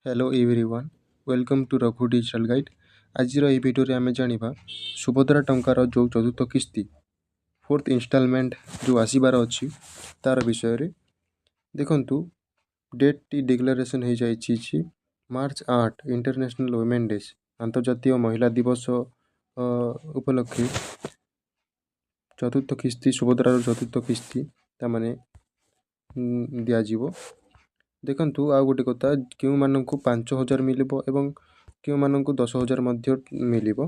Hello everyone welcome to Raghu digital guide. आज video रे आमे जानिबा सुभद्रा टंकार जो चतुर्थ किस्ती फोर्थ इंस्टॉलमेंट जो आसीबार अछि तार विषय रे देखंतु। डेट टी डिक्लेरेशन हो जाइछि मार्च 8 इंटरनेशनल वुमेन डे अंतर्जातीय महिला दिवस उपलक्षे चतुर्थ किस्ती सुभद्रार चतुर्थ किस्ती तामाने दियाजिवो। देखंतु आ गोटे कथा क्यों माननकु 5000 मिलिबो एवं क्यों माननकु 10000 मध्य मिलिबो।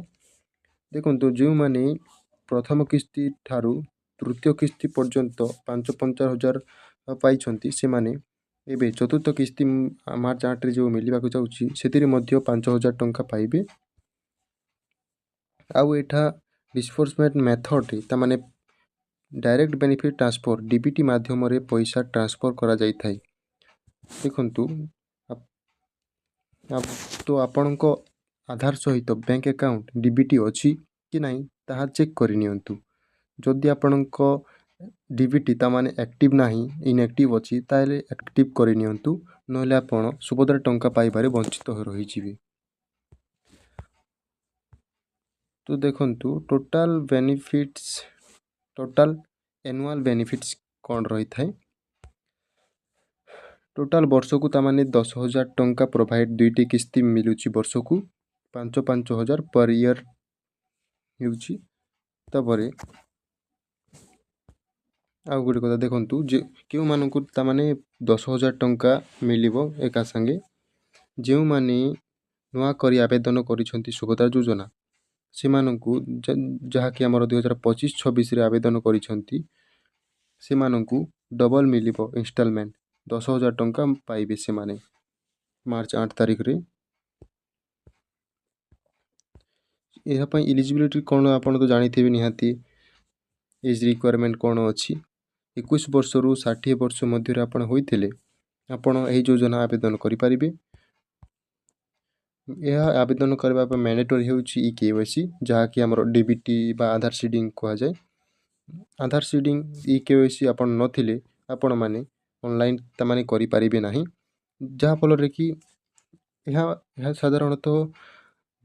देखंतु जो माने प्रथम किस्ती ठारू तृतीय किस्ती पर्यंत 5-5000 पाइछंती से माने एबे चतुर्थ किस्ती मार्च 8 रे जो मिलिबाकु जाउछि सेतिरे मध्य 5000 टंका पाइबे। आउ एठा डिस्बर्समेंट मेथड ता माने डायरेक्ट बेनिफिट ट्रांसफर डीबीटी माध्यम रे पैसा ट्रांसफर करा जाई थाई। देखंतु तो आपणको आधार सहित बैंक अकाउंट डीबीटी अछि कि नहीं ताहा चेक करि नियंतु। जदि आपणको डीबीटी ता माने एक्टिव नहीं इनएक्टिव अछि ताले एक्टिव करि नियंतु, नहले आपण सुभद्रा टंका पाइबारे वंचित हो रही जिवे। तो देखंतु total benefits total annual benefits कौन रही थाई। टोटाल वर्ष को तामाने 10,000 टंका प्रोवाइड दुईटी किस्ती मिलुची वर्ष को 5,000 पर ईयर होउची। तबरे आ गोटे कथा देखंतु जे क्यों मानकु तामाने 10,000 टंका मिलिबो एका संगे जेउ माने नुआ करी आवेदन करिसंती सुभद्रा योजना से मानकु जहा कि हमर 2025-26 रे आवेदन करिसंती से मानकु डबल मिलिबो इंस्टॉलमेंट 10,000 टंका पाइबे से माने मार्च 8 तारिख रे। यह पई एलिजिबिलिटी कोन आपण तो जानि थेबे निहाती एज रिक्वायरमेंट कोन अछि 21 वर्ष रु 60 वर्ष मध्य रे आपण होइथिले आपण एही योजना आवेदन करि परिबे। यह आवेदन करबा पर मैंडेटरी होउची ई केवाईसी जहा कि हमर डीबीटी बा आधार सीडिंग कोआ जाय। आधार सीडिंग ई केवाईसी आपण नथिले आपण माने ऑनलाइन त माने करि परिबे नाही, जहा फल रे कि यह साधारणतः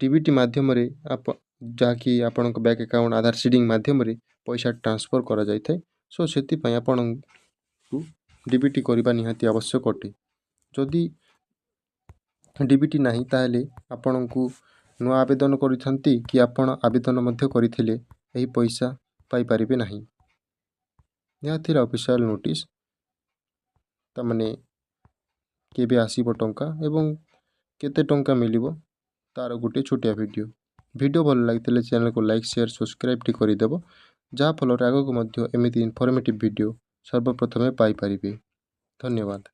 डीबीटी माध्यम रे आप जहा कि आपण बैंक अकाउंट आधार सीडिंग माध्यम रे पैसा ट्रांसफर करा जाय थाय। सो सेति पय आपण को डीबीटी करबा निहाती आवश्यक अटे। जदि डीबीटी नाही ताले आपण को नुआ आवेदन करिथंती कि आपण आवेदन मध्य करिथिले एही पैसा पाई परिबे नाही। यह थिला ऑफिशियल नोटिस ता माने केबे आसीबो टंका एवं केते टंका मिलिबो तार गुटे छोटिया वीडियो भल लागितले चैनल को लाइक शेयर सब्सक्राइब टी करि देबो, जहा फल आगो को मध्य एमिति इन्फॉर्मेटिव वीडियो सर्वप्रथमे पाई परिबे। धन्यवाद।